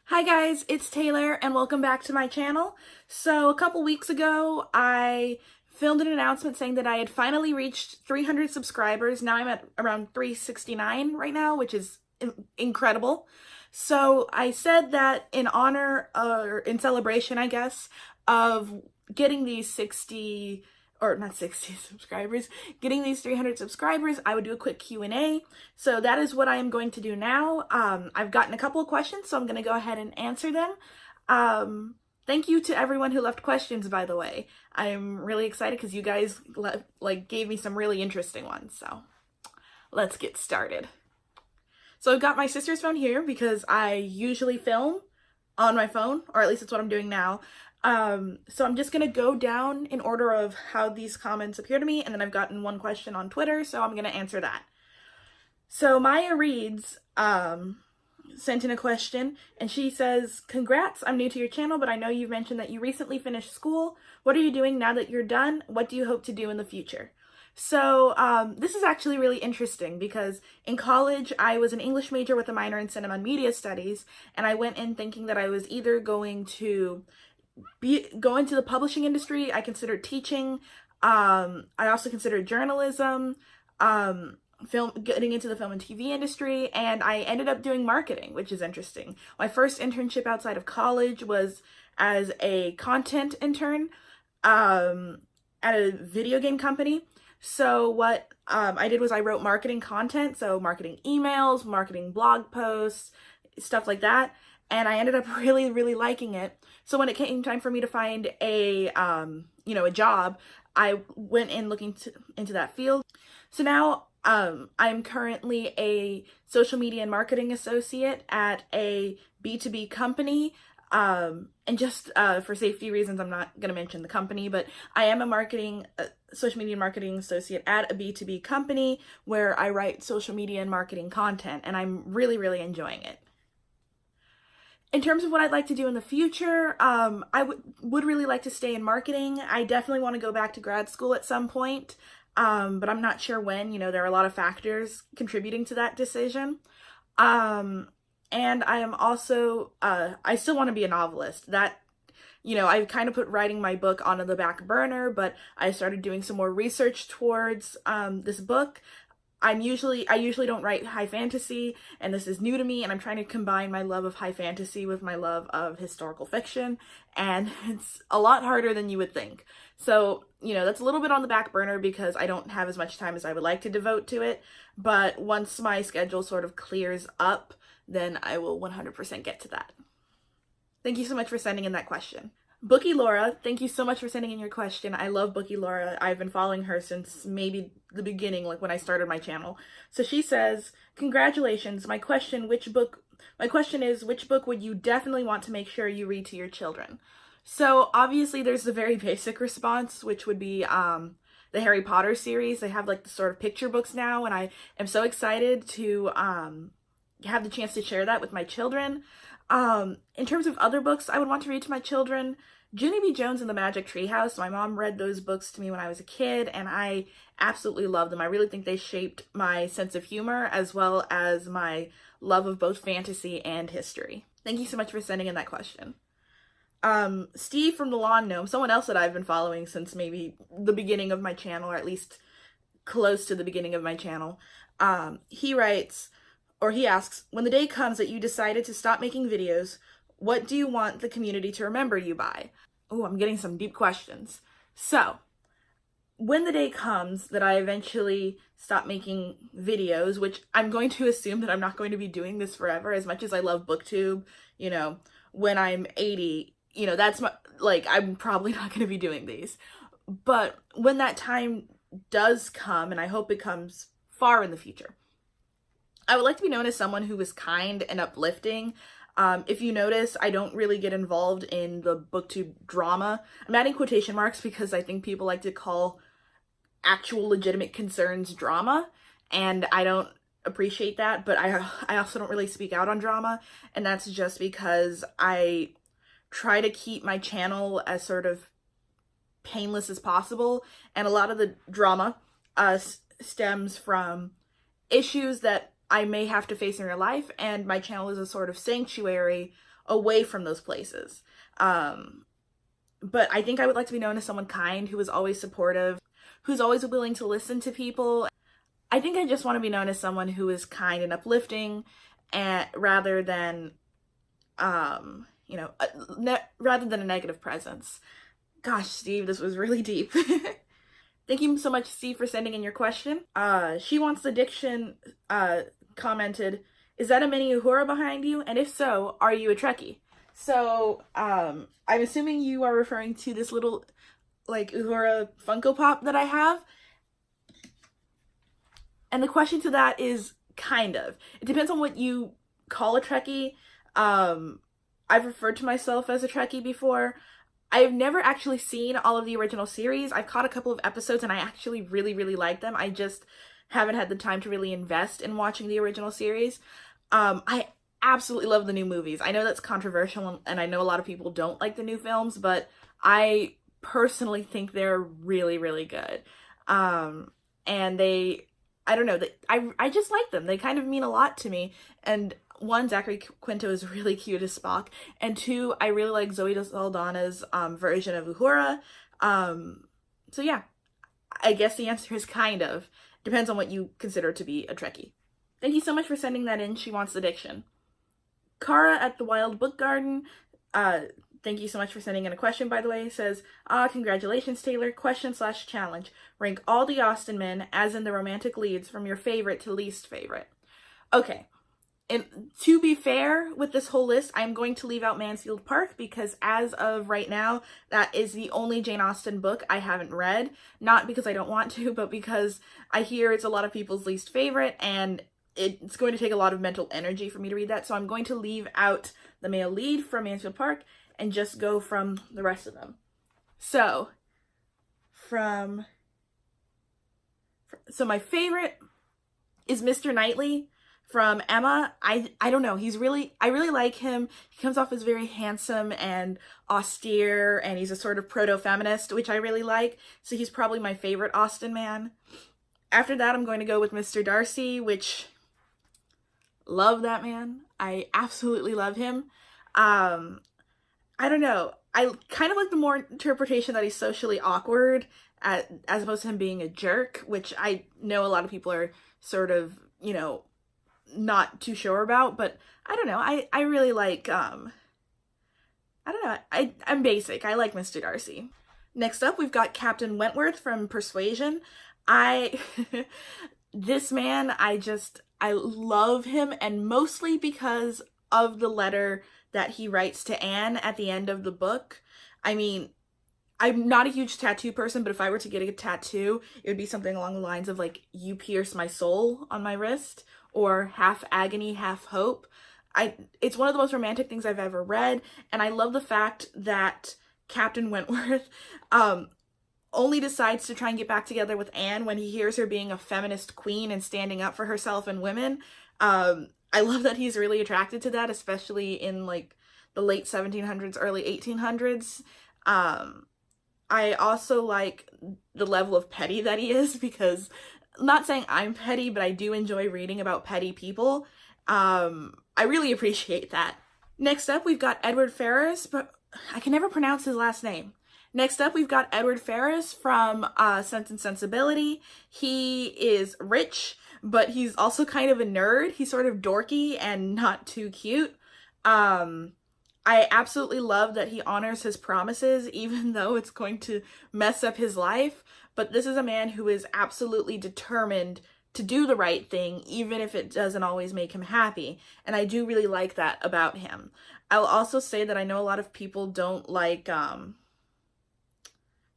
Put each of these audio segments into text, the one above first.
Hi guys, it's Taylor and welcome back to my channel. So a couple weeks ago, I filmed an announcement saying that I had finally reached 300 subscribers. Now I'm at around 369 right now, which is incredible. So I said that in honor, or in celebration, I guess, of getting these 60 or not 60 subscribers, getting these 300 subscribers, I would do a quick Q&A. So that is what I am going to do now. I've gotten a couple of questions, so I'm going to go ahead and answer them. Thank you to everyone who left questions, by the way. I'm really excited because you guys gave me some really interesting ones. So let's get started. So I've got my sister's phone here because I usually film on my phone, or at least that's what I'm doing now. So I'm just gonna go down in order of how these comments appear to me, and then I've gotten one question on Twitter, so I'm gonna answer that. So Maya Reeds sent in a question, and she says, "Congrats, I'm new to your channel, but I know you've mentioned that you recently finished school. What are you doing now that you're done? What do you hope to do in the future?" So this is actually really interesting because in college, I was an English major with a minor in cinema and media studies, and I went in thinking that I was either going to go into the publishing industry. I considered teaching. I also considered journalism, getting into the film and TV industry, and I ended up doing marketing, which is interesting. My first internship outside of college was as a content intern at a video game company. So what I did was I wrote marketing content, so marketing emails, marketing blog posts, stuff like that. And I ended up really, really liking it. So when it came time for me to find a job, I went in looking into that field. So now I'm currently a social media and marketing associate at a B2B company. And just for safety reasons, I'm not going to mention the company, but I am a social media and marketing associate at a B2B company where I write social media and marketing content, and I'm really, really enjoying it. In terms of what I'd like to do in the future, I would really like to stay in marketing. I definitely want to go back to grad school at some point, but I'm not sure when. You know, there are a lot of factors contributing to that decision. And I am also, I still want to be a novelist. That, I kind of put writing my book onto the back burner, but I started doing some more research towards this book. I usually don't write high fantasy, and this is new to me, and I'm trying to combine my love of high fantasy with my love of historical fiction, and it's a lot harder than you would think. So, that's a little bit on the back burner because I don't have as much time as I would like to devote to it, but once my schedule sort of clears up, then I will 100% get to that. Thank you so much for sending in that question. Bookie Laura, thank you so much for sending in your question. I love Bookie Laura. I've been following her since maybe the beginning, like when I started my channel. So she says, "Congratulations. My question is, which book would you definitely want to make sure you read to your children?" So obviously there's the very basic response, which would be the Harry Potter series. They have like the sort of picture books now, and I am so excited to have the chance to share that with my children. In terms of other books I would want to read to my children, Junie B. Jones and the Magic Tree House. My mom read those books to me when I was a kid, and I absolutely love them. I really think they shaped my sense of humor as well as my love of both fantasy and history. Thank you so much for sending in that question. Steve from the Lawn Gnome, someone else that I've been following since maybe the beginning of my channel, or at least close to the beginning of my channel, he asks, "When the day comes that you decided to stop making videos, what do you want the community to remember you by?" Oh, I'm getting some deep questions. So, when the day comes that I eventually stop making videos, which I'm going to assume that I'm not going to be doing this forever, as much as I love BookTube, when I'm 80, that's I'm probably not going to be doing these. But when that time does come, and I hope it comes far in the future, I would like to be known as someone who is kind and uplifting. If you notice, I don't really get involved in the BookTube drama. I'm adding quotation marks because I think people like to call actual legitimate concerns drama, and I don't appreciate that, but I also don't really speak out on drama, and that's just because I try to keep my channel as sort of painless as possible, and a lot of the drama stems from issues that I may have to face in real life, and my channel is a sort of sanctuary away from those places. But I think I would like to be known as someone kind, who is always supportive, who's always willing to listen to people. I think I just want to be known as someone who is kind and uplifting, and rather than, you know, rather than a negative presence. Gosh, Steve, this was really deep. Thank you so much, Steve, for sending in your question. She Wants the Diction commented, "Is that a mini Uhura behind you? And if so, are you a Trekkie?" So, I'm assuming you are referring to this little, like, Uhura Funko Pop that I have. And the question to that is kind of. It depends on what you call a Trekkie. I've referred to myself as a Trekkie before. I've never actually seen all of the original series. I've caught a couple of episodes and I actually really, really like them. I just haven't had the time to really invest in watching the original series. I absolutely love the new movies. I know that's controversial and I know a lot of people don't like the new films, but I personally think they're really, really good. And I don't know, I just like them. They kind of mean a lot to me. And one, Zachary Quinto is really cute as Spock, and two, I really like Zoe Saldana's version of Uhura. So yeah, I guess the answer is kind of. Depends on what you consider to be a Trekkie. Thank you so much for sending that in. She Wants the Diction. Kara at the Wild Book Garden, thank you so much for sending in a question, by the way, says, congratulations, Taylor. Question/challenge. Rank all the Austen men, as in the romantic leads, from your favorite to least favorite. Okay. And to be fair with this whole list, I'm going to leave out Mansfield Park because as of right now, that is the only Jane Austen book I haven't read. Not because I don't want to, but because I hear it's a lot of people's least favorite and it's going to take a lot of mental energy for me to read that. So I'm going to leave out the male lead from Mansfield Park and just go from the rest of them. So, my favorite is Mr. Knightley from Emma. I don't know, I really like him. He comes off as very handsome and austere, and he's a sort of proto-feminist, which I really like, so he's probably my favorite Austen man. After that, I'm going to go with Mr. Darcy, which, love that man. I absolutely love him. I don't know, I kind of like the more interpretation that he's socially awkward, as opposed to him being a jerk, which I know a lot of people are sort of, you know, not too sure about, but I don't know, I really like, I don't know, I'm basic. I like Mr. Darcy. Next up, we've got Captain Wentworth from Persuasion. This man, I love him, and mostly because of the letter that he writes to Anne at the end of the book. I mean, I'm not a huge tattoo person, but if I were to get a tattoo, it would be something along the lines of like, "You pierce my soul" on my wrist, or "half agony, half hope." It's one of the most romantic things I've ever read, and I love the fact that Captain Wentworth only decides to try and get back together with Anne when he hears her being a feminist queen and standing up for herself and women. I love that he's really attracted to that, especially in like the late 1700s, early 1800s. I also like the level of petty that he is, because I'm not saying I'm petty, but I do enjoy reading about petty people. I really appreciate that. Next up, we've got Edward Ferrars, but I can never pronounce his last name. Next up, we've got Edward Ferrars from Sense and Sensibility. He is rich, but he's also kind of a nerd. He's sort of dorky and not too cute. I absolutely love that he honors his promises, even though it's going to mess up his life. But this is a man who is absolutely determined to do the right thing, even if it doesn't always make him happy. And I do really like that about him. I'll also say that I know a lot of people don't like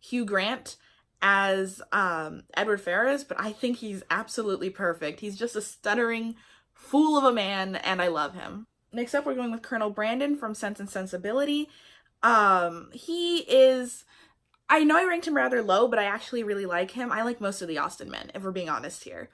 Hugh Grant as Edward Ferrars, but I think he's absolutely perfect. He's just a stuttering fool of a man, and I love him. Next up, we're going with Colonel Brandon from Sense and Sensibility. He is, I know I ranked him rather low, but I actually really like him. I like most of the Austen men, if we're being honest here.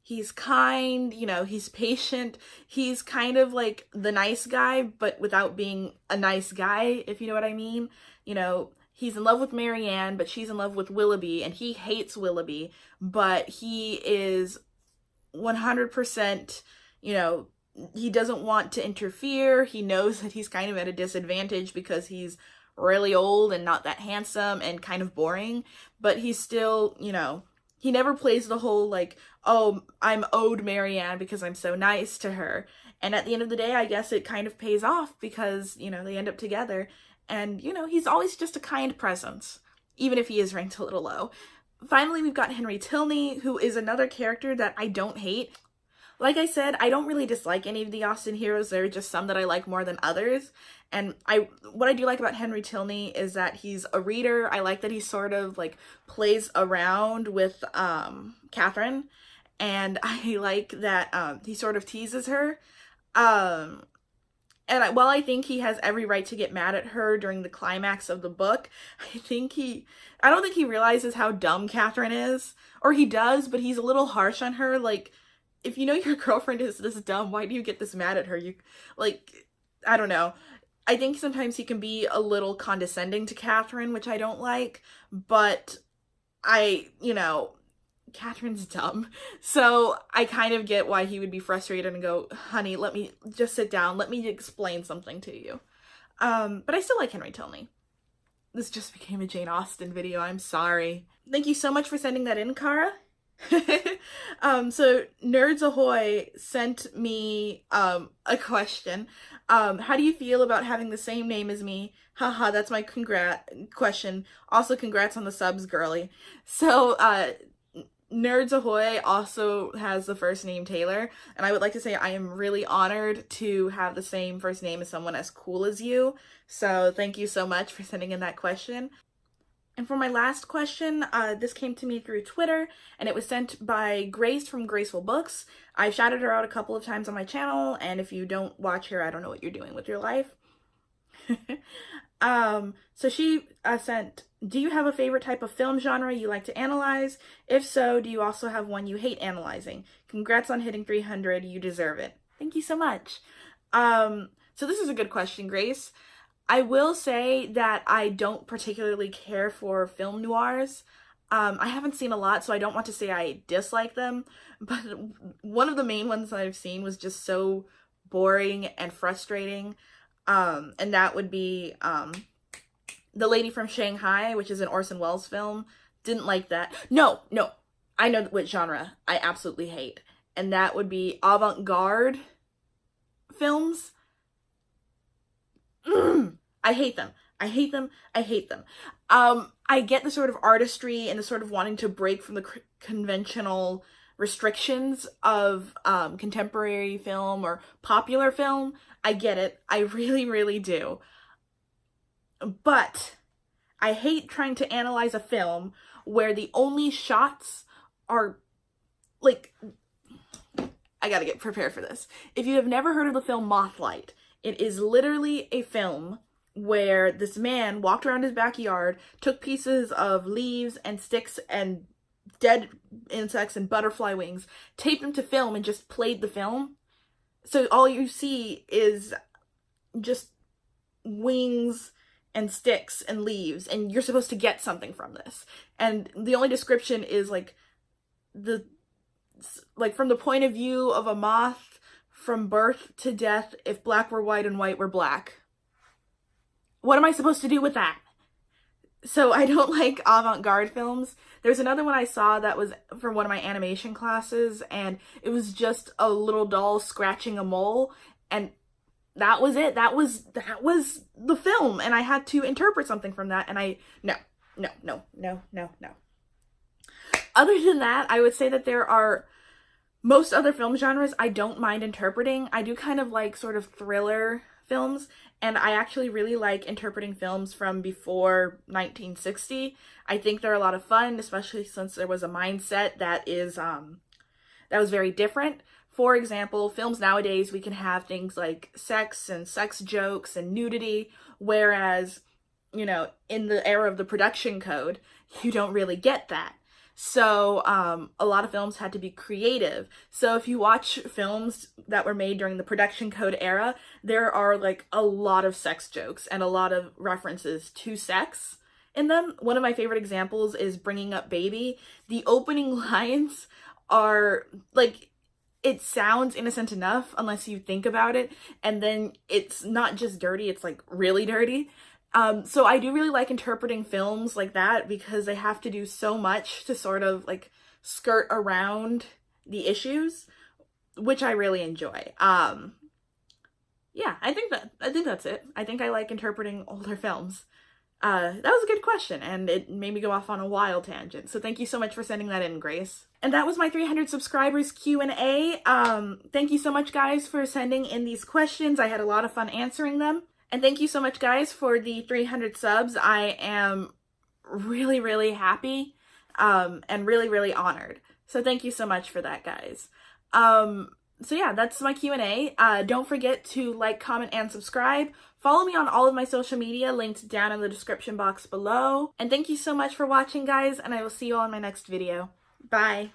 He's kind, you know, he's patient. He's kind of like the nice guy, but without being a nice guy, if you know what I mean. You know, he's in love with Marianne, but she's in love with Willoughby, and he hates Willoughby, but he is 100%, you know, he doesn't want to interfere. He knows that he's kind of at a disadvantage because he's really old and not that handsome and kind of boring, but he's still, you know, he never plays the whole like, oh, I'm owed Marianne because I'm so nice to her. And at the end of the day, I guess it kind of pays off because, you know, they end up together. And, you know, he's always just a kind presence, even if he is ranked a little low. Finally, we've got Henry Tilney, who is another character that I don't hate. Like I said, I don't really dislike any of the Austen heroes. There are just some that I like more than others. And what I do like about Henry Tilney is that he's a reader. I like that he sort of like plays around with Catherine. And I like that he sort of teases her. And while I think he has every right to get mad at her during the climax of the book, I don't think he realizes how dumb Catherine is. Or he does, but he's a little harsh on her. Like, if you know your girlfriend is this dumb, why do you get this mad at her? I don't know. I think sometimes he can be a little condescending to Catherine, which I don't like, but Catherine's dumb. So I kind of get why he would be frustrated and go, honey, let me just sit down. Let me explain something to you. But I still like Henry Tilney. This just became a Jane Austen video. I'm sorry. Thank you so much for sending that in, Cara. So Nerds Ahoy sent me a question. How do you feel about having the same name as me? Haha, that's my question. Also, congrats on the subs, girly. So Nerds Ahoy also has the first name Taylor, and I would like to say I am really honored to have the same first name as someone as cool as you. So thank you so much for sending in that question. And for my last question, this came to me through Twitter, and it was sent by Grace from Graceful Books. I've shouted her out a couple of times on my channel, and if you don't watch her, I don't know what you're doing with your life. So she sent, do you have a favorite type of film genre you like to analyze? If so, do you also have one you hate analyzing? Congrats on hitting 300, you deserve it. Thank you so much. So this is a good question, Grace. I will say that I don't particularly care for film noirs. I haven't seen a lot, so I don't want to say I dislike them, but one of the main ones that I've seen was just so boring and frustrating, and that would be The Lady from Shanghai, which is an Orson Welles film. Didn't like that. No, I know what genre I absolutely hate, and that would be avant-garde films. I hate them. I hate them. I hate them. I get the sort of artistry and the sort of wanting to break from the conventional restrictions of contemporary film or popular film. I get it. I really, really do. But I hate trying to analyze a film where the only shots are like, I gotta get prepared for this. If you have never heard of the film Mothlight, it is literally a film where this man walked around his backyard, took pieces of leaves and sticks and dead insects and butterfly wings, taped them to film, and just played the film. So all you see is just wings and sticks and leaves, and you're supposed to get something from this. And the only description is like from the point of view of a moth from birth to death, if black were white and white were black. What am I supposed to do with that? So I don't like avant-garde films. There's another one I saw that was from one of my animation classes, and it was just a little doll scratching a mole, and that was it. That was the film, and I had to interpret something from that, and no. Other than that, I would say that there are most other film genres I don't mind interpreting. I do kind of like sort of thriller films, and I actually really like interpreting films from before 1960. I think they're a lot of fun, especially since there was a mindset that was very different. For example, films nowadays, we can have things like sex and sex jokes and nudity, whereas, you know, in the era of the production code, you don't really get that. So a lot of films had to be creative. So if you watch films that were made during the production code era, there are like a lot of sex jokes and a lot of references to sex in them. One of my favorite examples is Bringing Up Baby. The opening lines are like, it sounds innocent enough unless you think about it, and then it's not just dirty, it's like really dirty. So I do really like interpreting films like that because they have to do so much to sort of like skirt around the issues, which I really enjoy. Yeah, I think that's it. I think I like interpreting older films. That was a good question, and it made me go off on a wild tangent. So thank you so much for sending that in, Grace. And that was my 300 subscribers Q&A. Thank you so much, guys, for sending in these questions. I had a lot of fun answering them. And thank you so much, guys, for the 300 subs. I am really, really happy, and really, really honored. So thank you so much for that, guys. So yeah, that's my Q&A. Don't forget to like, comment, and subscribe. Follow me on all of my social media, linked down in the description box below. And thank you so much for watching, guys, and I will see you all in my next video. Bye!